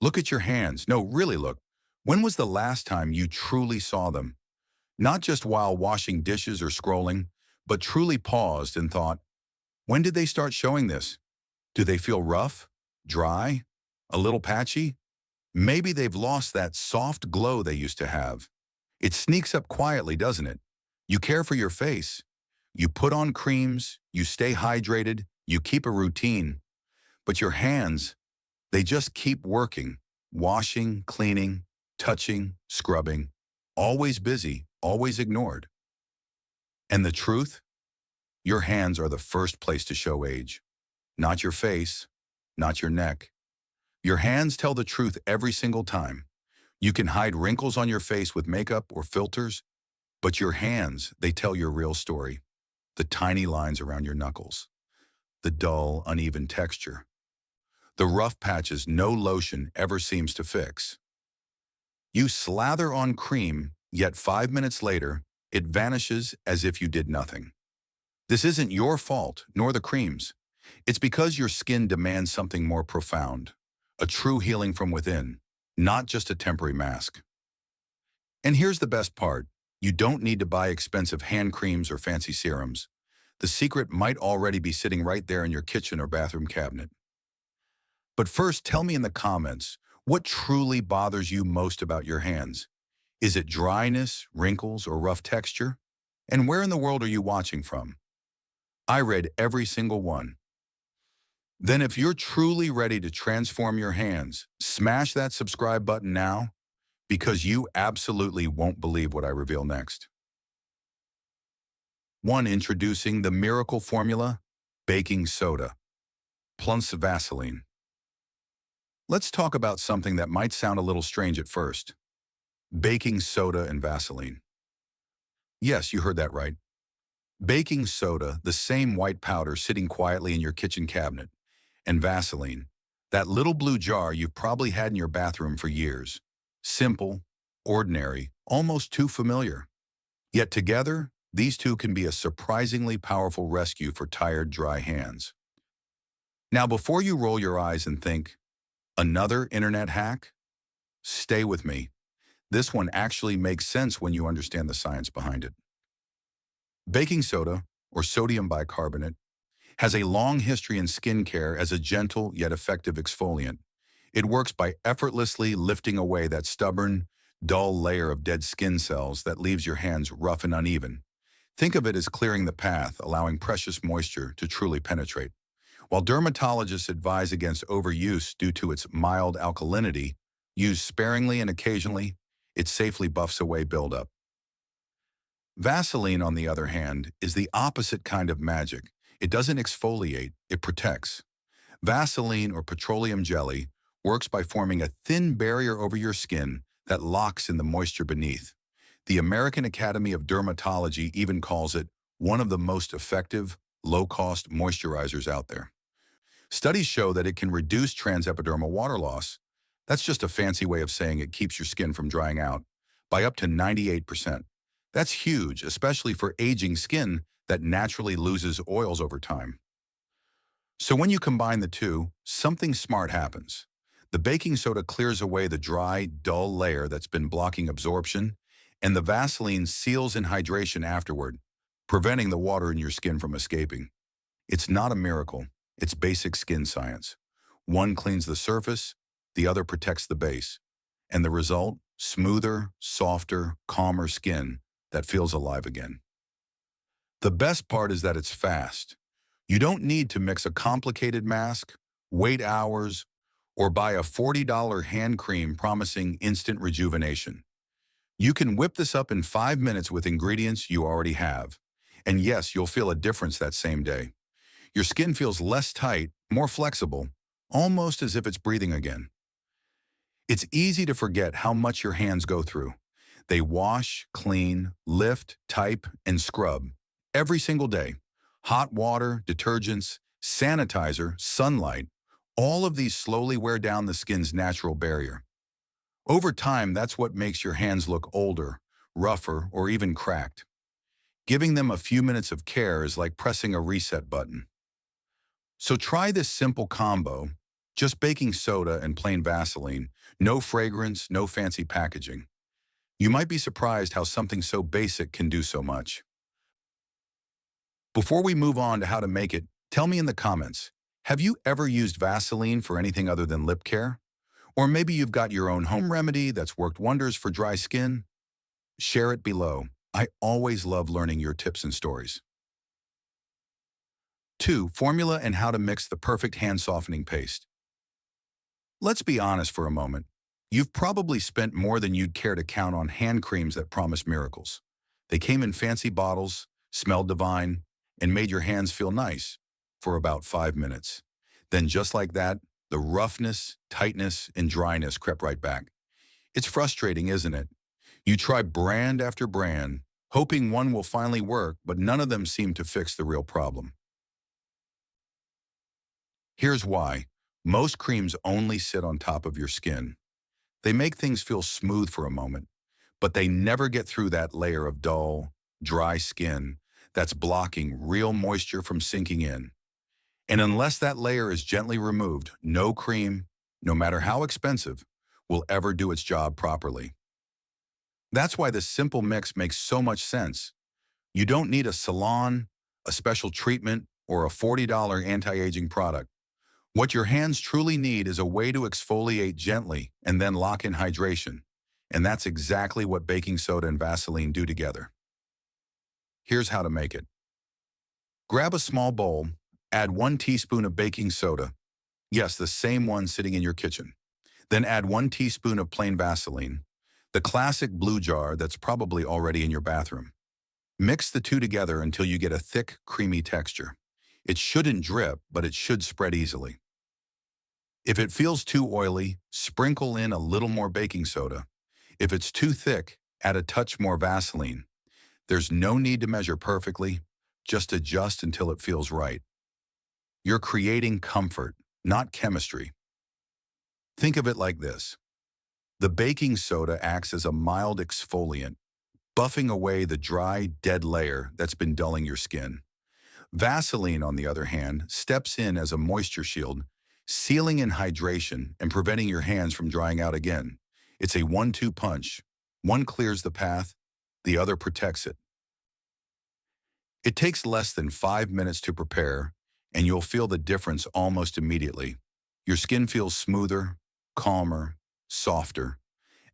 Look at your hands. No, really look. When was the last time you truly saw them? Not just while washing dishes or scrolling, but truly paused and thought, when did they start showing this? Do they feel rough, dry, a little patchy? Maybe they've lost that soft glow they used to have. It sneaks up quietly, doesn't it? You care for your face. You put on creams, you stay hydrated, you keep a routine. But your hands, they just keep working, washing, cleaning, touching, scrubbing, always busy, always ignored. And the truth? Your hands are the first place to show age. Not your face, not your neck. Your hands tell the truth every single time. You can hide wrinkles on your face with makeup or filters, but your hands, they tell your real story. The tiny lines around your knuckles, the dull, uneven texture, the rough patches no lotion ever seems to fix. You slather on cream, yet 5 minutes later, it vanishes as if you did nothing. This isn't your fault, nor the cream's. It's because your skin demands something more profound, a true healing from within, not just a temporary mask. And here's the best part. You don't need to buy expensive hand creams or fancy serums. The secret might already be sitting right there in your kitchen or bathroom cabinet. But first, tell me in the comments, what truly bothers you most about your hands? Is it dryness, wrinkles, or rough texture? And where in the world are you watching from? I read every single one. Then if you're truly ready to transform your hands, smash that subscribe button now, because you absolutely won't believe what I reveal next. 1. Introducing the miracle formula, baking soda, plus Vaseline. Let's talk about something that might sound a little strange at first. Baking soda and Vaseline. Yes, you heard that right. Baking soda, the same white powder sitting quietly in your kitchen cabinet, and Vaseline, that little blue jar you've probably had in your bathroom for years. Simple, ordinary, almost too familiar. Yet together, these two can be a surprisingly powerful rescue for tired, dry hands. Now, before you roll your eyes and think, another internet hack? Stay with me. This one actually makes sense when you understand the science behind it. Baking soda, or sodium bicarbonate, has a long history in skincare as a gentle yet effective exfoliant. It works by effortlessly lifting away that stubborn, dull layer of dead skin cells that leaves your hands rough and uneven. Think of it as clearing the path, allowing precious moisture to truly penetrate. While dermatologists advise against overuse due to its mild alkalinity, used sparingly and occasionally, it safely buffs away buildup. Vaseline, on the other hand, is the opposite kind of magic. It doesn't exfoliate, it protects. Vaseline, or petroleum jelly, works by forming a thin barrier over your skin that locks in the moisture beneath. The American Academy of Dermatology even calls it one of the most effective, low-cost moisturizers out there. Studies show that it can reduce transepidermal water loss. That's just a fancy way of saying it keeps your skin from drying out, by up to 98%. That's huge, especially for aging skin that naturally loses oils over time. So when you combine the two, something smart happens. The baking soda clears away the dry, dull layer that's been blocking absorption, and the Vaseline seals in hydration afterward, preventing the water in your skin from escaping. It's not a miracle, it's basic skin science. One cleans the surface, the other protects the base. And the result? Smoother, softer, calmer skin that feels alive again. The best part is that it's fast. You don't need to mix a complicated mask, wait hours, or buy a $40 hand cream promising instant rejuvenation. You can whip this up in 5 minutes with ingredients you already have. And yes, you'll feel a difference that same day. Your skin feels less tight, more flexible, almost as if it's breathing again. It's easy to forget how much your hands go through. They wash, clean, lift, type, and scrub every single day. Hot water, detergents, sanitizer, sunlight, all of these slowly wear down the skin's natural barrier. Over time, that's what makes your hands look older, rougher, or even cracked. Giving them a few minutes of care is like pressing a reset button. So try this simple combo. Just baking soda and plain Vaseline, no fragrance, no fancy packaging. You might be surprised how something so basic can do so much. Before we move on to how to make it, tell me in the comments, have you ever used Vaseline for anything other than lip care? Or maybe you've got your own home remedy that's worked wonders for dry skin? Share it below. I always love learning your tips and stories. 2. Formula and how to mix the perfect hand softening paste. Let's be honest for a moment. You've probably spent more than you'd care to count on hand creams that promise miracles. They came in fancy bottles, smelled divine, and made your hands feel nice for about 5 minutes. Then just like that, the roughness, tightness, and dryness crept right back. It's frustrating, isn't it? You try brand after brand, hoping one will finally work, but none of them seem to fix the real problem. Here's why. Most creams only sit on top of your skin. They make things feel smooth for a moment, but they never get through that layer of dull, dry skin that's blocking real moisture from sinking in. And unless that layer is gently removed, no cream, no matter how expensive, will ever do its job properly. That's why this simple mix makes so much sense. You don't need a salon, a special treatment, or a $40 anti-aging product. What your hands truly need is a way to exfoliate gently and then lock in hydration. And that's exactly what baking soda and Vaseline do together. Here's how to make it. Grab a small bowl, add 1 teaspoon of baking soda. Yes, the same one sitting in your kitchen. Then add 1 teaspoon of plain Vaseline, the classic blue jar that's probably already in your bathroom. Mix the two together until you get a thick, creamy texture. It shouldn't drip, but it should spread easily. If it feels too oily, sprinkle in a little more baking soda. If it's too thick, add a touch more Vaseline. There's no need to measure perfectly, just adjust until it feels right. You're creating comfort, not chemistry. Think of it like this. The baking soda acts as a mild exfoliant, buffing away the dry, dead layer that's been dulling your skin. Vaseline, on the other hand, steps in as a moisture shield, sealing in hydration and preventing your hands from drying out again. It's a 1-2 punch. One clears the path, the other protects it. It takes less than 5 minutes to prepare, and you'll feel the difference almost immediately. Your skin feels smoother, calmer, softer,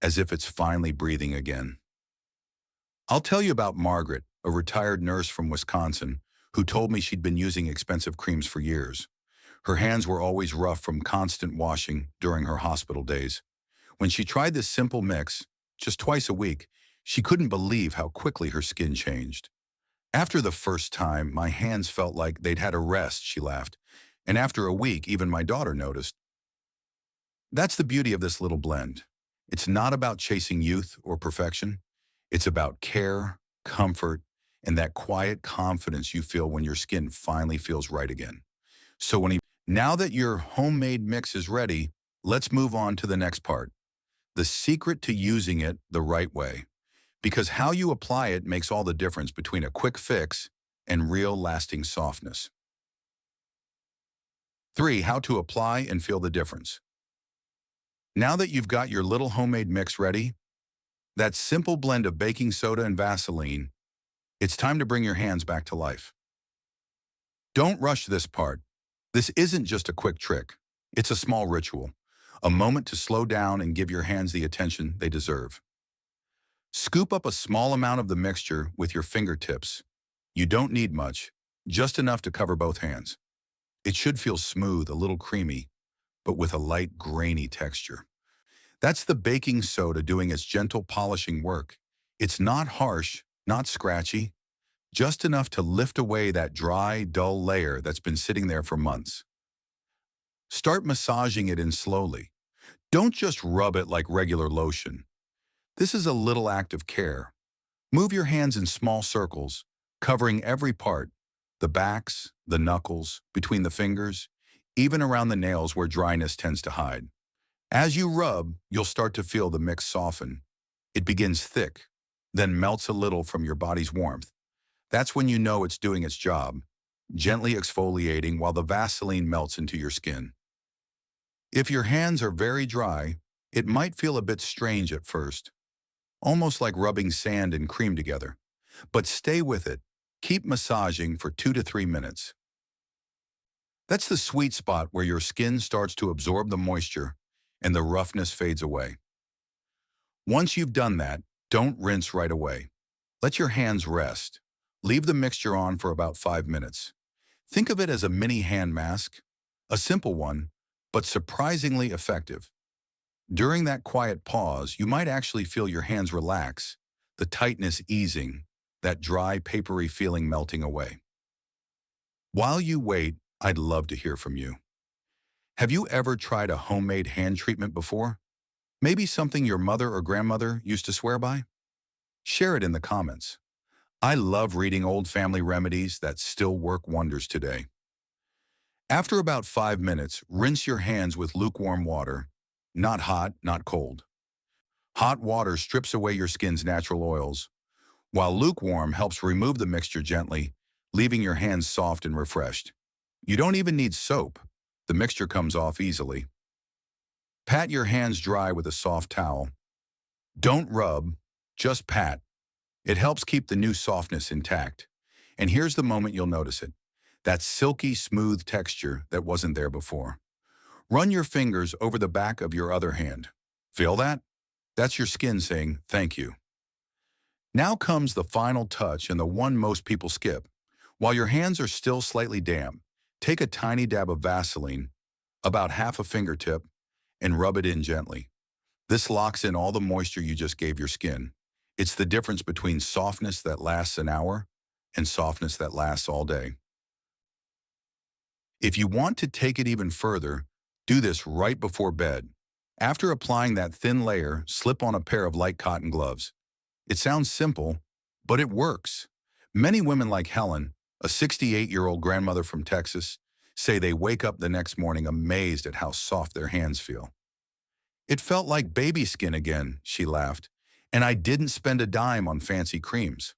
as if it's finally breathing again. I'll tell you about Margaret, a retired nurse from Wisconsin, who told me she'd been using expensive creams for years. Her hands were always rough from constant washing during her hospital days. When she tried this simple mix, just twice a week, she couldn't believe how quickly her skin changed. After the first time, my hands felt like they'd had a rest, she laughed. And after a week, even my daughter noticed. That's the beauty of this little blend. It's not about chasing youth or perfection. It's about care, comfort, and that quiet confidence you feel when your skin finally feels right again. Now that your homemade mix is ready, let's move on to the next part. The secret to using it the right way. Because how you apply it makes all the difference between a quick fix and real lasting softness. 3. How to apply and feel the difference. Now that you've got your little homemade mix ready, that simple blend of baking soda and Vaseline, it's time to bring your hands back to life. Don't rush this part. This isn't just a quick trick. It's a small ritual, a moment to slow down and give your hands the attention they deserve. Scoop up a small amount of the mixture with your fingertips. You don't need much, just enough to cover both hands. It should feel smooth, a little creamy, but with a light, grainy texture. That's the baking soda doing its gentle polishing work. It's not harsh, not scratchy, just enough to lift away that dry, dull layer that's been sitting there for months. Start massaging it in slowly. Don't just rub it like regular lotion. This is a little act of care. Move your hands in small circles, covering every part, the backs, the knuckles, between the fingers, even around the nails where dryness tends to hide. As you rub, you'll start to feel the mix soften. It begins thick, then melts a little from your body's warmth. That's when you know it's doing its job, gently exfoliating while the Vaseline melts into your skin. If your hands are very dry, it might feel a bit strange at first, almost like rubbing sand and cream together. But stay with it. Keep massaging for 2 to 3 minutes. That's the sweet spot where your skin starts to absorb the moisture and the roughness fades away. Once you've done that, don't rinse right away. Let your hands rest. Leave the mixture on for about 5 minutes. Think of it as a mini hand mask, a simple one, but surprisingly effective. During that quiet pause, you might actually feel your hands relax, the tightness easing, that dry, papery feeling melting away. While you wait, I'd love to hear from you. Have you ever tried a homemade hand treatment before? Maybe something your mother or grandmother used to swear by? Share it in the comments. I love reading old family remedies that still work wonders today. After about 5 minutes, rinse your hands with lukewarm water, not hot, not cold. Hot water strips away your skin's natural oils, while lukewarm helps remove the mixture gently, leaving your hands soft and refreshed. You don't even need soap. The mixture comes off easily. Pat your hands dry with a soft towel. Don't rub, just pat. It helps keep the new softness intact. And here's the moment you'll notice it. That silky, smooth texture that wasn't there before. Run your fingers over the back of your other hand. Feel that? That's your skin saying, thank you. Now comes the final touch and the one most people skip. While your hands are still slightly damp, take a tiny dab of Vaseline, about half a fingertip, and rub it in gently. This locks in all the moisture you just gave your skin. It's the difference between softness that lasts an hour and softness that lasts all day. If you want to take it even further, do this right before bed. After applying that thin layer, slip on a pair of light cotton gloves. It sounds simple, but it works. Many women like Helen, a 68-year-old grandmother from Texas, say they wake up the next morning amazed at how soft their hands feel. It felt like baby skin again, she laughed, and I didn't spend a dime on fancy creams.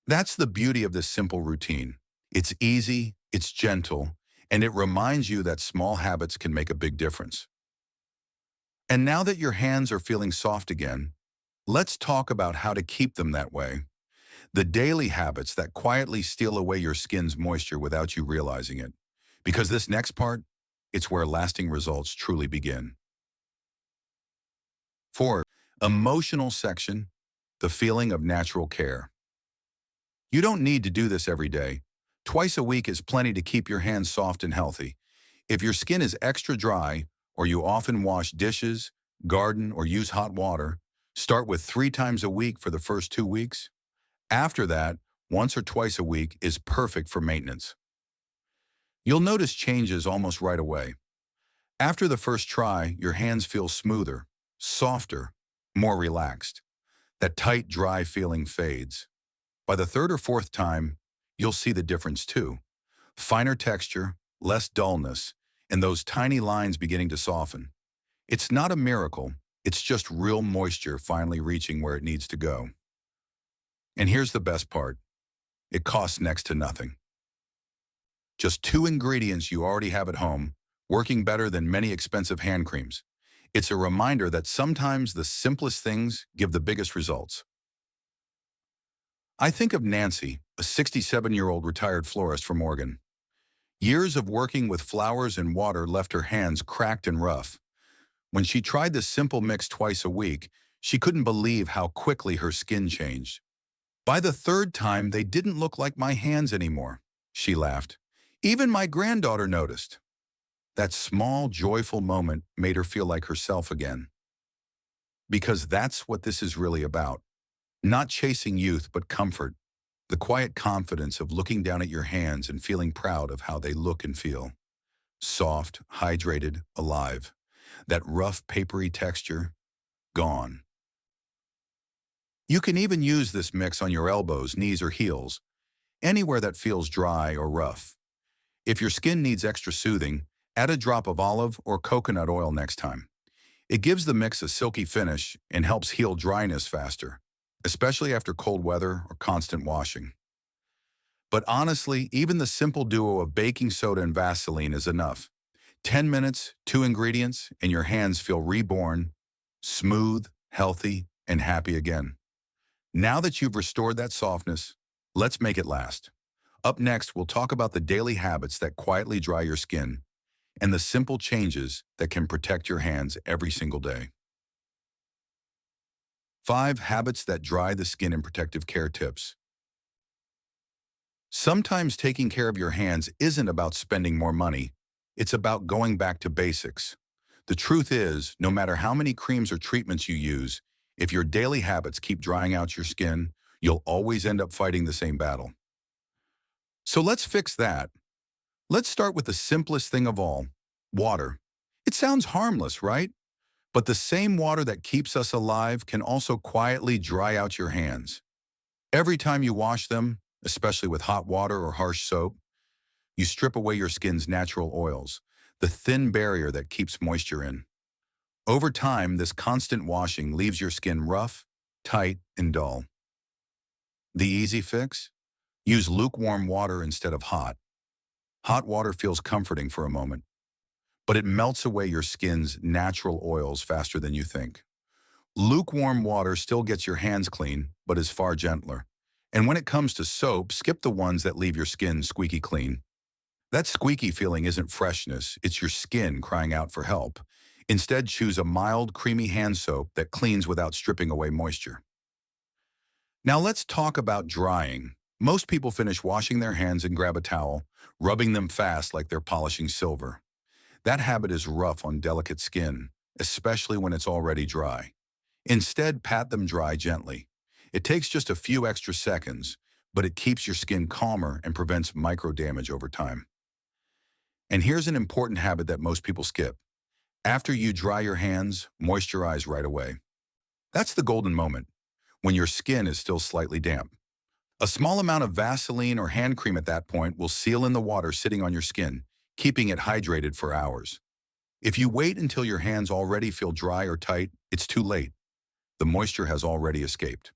That's the beauty of this simple routine. It's easy, it's gentle, and it reminds you that small habits can make a big difference. And now that your hands are feeling soft again, let's talk about how to keep them that way. The daily habits that quietly steal away your skin's moisture without you realizing it. Because this next part, it's where lasting results truly begin. 4. Emotional section, the feeling of natural care. You don't need to do this every day. Twice a week is plenty to keep your hands soft and healthy. If your skin is extra dry, or you often wash dishes, garden, or use hot water, start with 3 times a week for the first 2 weeks. After that, once or twice a week is perfect for maintenance. You'll notice changes almost right away. After the first try, your hands feel smoother, softer, more relaxed. That tight, dry feeling fades. By the third or fourth time, you'll see the difference too. Finer texture, less dullness, and those tiny lines beginning to soften. It's not a miracle, it's just real moisture finally reaching where it needs to go. And here's the best part. It costs next to nothing. Just 2 ingredients you already have at home, working better than many expensive hand creams. It's a reminder that sometimes the simplest things give the biggest results. I think of Nancy, a 67-year-old retired florist from Oregon. Years of working with flowers and water left her hands cracked and rough. When she tried this simple mix twice a week, she couldn't believe how quickly her skin changed. By the third time, they didn't look like my hands anymore, she laughed. Even my granddaughter noticed. That small, joyful moment made her feel like herself again. Because that's what this is really about. Not chasing youth, but comfort. The quiet confidence of looking down at your hands and feeling proud of how they look and feel. Soft, hydrated, alive. That rough, papery texture, gone. You can even use this mix on your elbows, knees, or heels, anywhere that feels dry or rough. If your skin needs extra soothing, add a drop of olive or coconut oil next time. It gives the mix a silky finish and helps heal dryness faster, especially after cold weather or constant washing. But honestly, even the simple duo of baking soda and Vaseline is enough. 10 minutes, 2 ingredients, and your hands feel reborn, smooth, healthy, and happy again. Now that you've restored that softness, let's make it last. Up next, we'll talk about the daily habits that quietly dry your skin and the simple changes that can protect your hands every single day. 5 habits that dry the skin and protective care tips. Sometimes taking care of your hands isn't about spending more money. It's about going back to basics. The truth is, no matter how many creams or treatments you use, if your daily habits keep drying out your skin, you'll always end up fighting the same battle. So let's fix that. Let's start with the simplest thing of all, water. It sounds harmless, right? But the same water that keeps us alive can also quietly dry out your hands. Every time you wash them, especially with hot water or harsh soap, you strip away your skin's natural oils, the thin barrier that keeps moisture in. Over time, this constant washing leaves your skin rough, tight, and dull. The easy fix? Use lukewarm water instead of hot. Hot water feels comforting for a moment, but it melts away your skin's natural oils faster than you think. Lukewarm water still gets your hands clean, but is far gentler. And when it comes to soap, skip the ones that leave your skin squeaky clean. That squeaky feeling isn't freshness, it's your skin crying out for help. Instead, choose a mild, creamy hand soap that cleans without stripping away moisture. Now let's talk about drying. Most people finish washing their hands and grab a towel, rubbing them fast like they're polishing silver. That habit is rough on delicate skin, especially when it's already dry. Instead, pat them dry gently. It takes just a few extra seconds, but it keeps your skin calmer and prevents micro damage over time. And here's an important habit that most people skip. After you dry your hands, moisturize right away. That's the golden moment, when your skin is still slightly damp. A small amount of Vaseline or hand cream at that point will seal in the water sitting on your skin, keeping it hydrated for hours. If you wait until your hands already feel dry or tight, it's too late. The moisture has already escaped.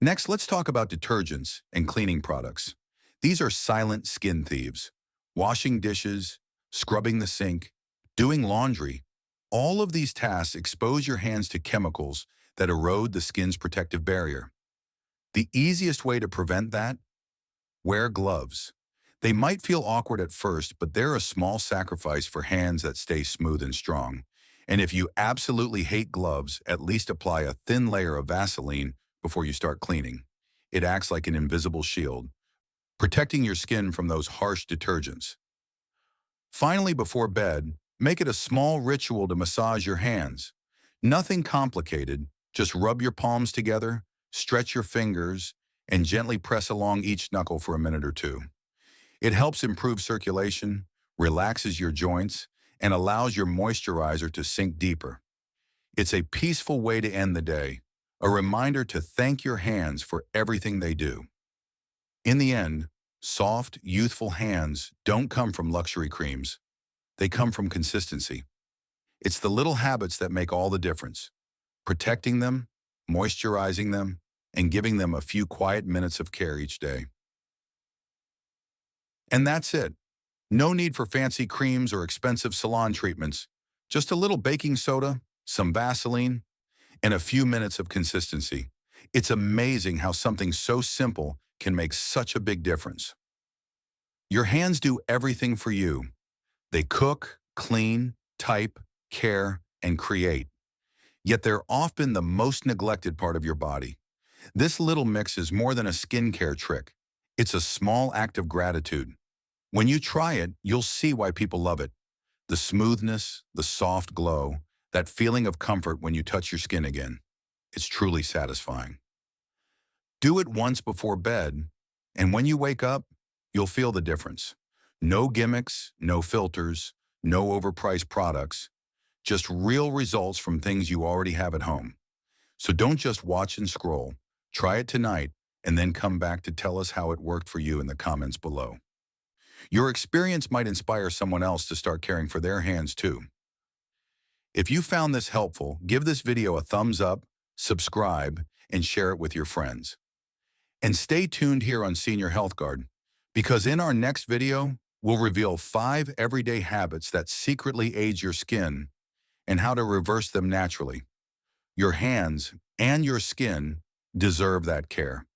Next, let's talk about detergents and cleaning products. These are silent skin thieves. Washing dishes, scrubbing the sink, doing laundry. All of these tasks expose your hands to chemicals that erode the skin's protective barrier. The easiest way to prevent that? Wear gloves. They might feel awkward at first, but they're a small sacrifice for hands that stay smooth and strong. And if you absolutely hate gloves, at least apply a thin layer of Vaseline before you start cleaning. It acts like an invisible shield, protecting your skin from those harsh detergents. Finally, before bed, make it a small ritual to massage your hands. Nothing complicated, just rub your palms together, stretch your fingers, and gently press along each knuckle for a minute or two. It helps improve circulation, relaxes your joints, and allows your moisturizer to sink deeper. It's a peaceful way to end the day, a reminder to thank your hands for everything they do. In the end, soft, youthful hands don't come from luxury creams. They come from consistency. It's the little habits that make all the difference. Protecting them, moisturizing them, and giving them a few quiet minutes of care each day. And that's it. No need for fancy creams or expensive salon treatments. Just a little baking soda, some Vaseline, and a few minutes of consistency. It's amazing how something so simple can make such a big difference. Your hands do everything for you. They cook, clean, type, care, and create. Yet they're often the most neglected part of your body. This little mix is more than a skincare trick. It's a small act of gratitude. When you try it, you'll see why people love it. The smoothness, the soft glow, that feeling of comfort when you touch your skin again. It's truly satisfying. Do it once before bed, and when you wake up, you'll feel the difference. No gimmicks, no filters, no overpriced products, just real results from things you already have at home. So don't just watch and scroll. Try it tonight, and then come back to tell us how it worked for you in the comments below. Your experience might inspire someone else to start caring for their hands too. If you found this helpful, give this video a thumbs up, subscribe, and share it with your friends. And stay tuned here on Senior Health Guard, because in our next video, We'll reveal 5 everyday habits that secretly age your skin and how to reverse them naturally. Your hands and your skin deserve that care.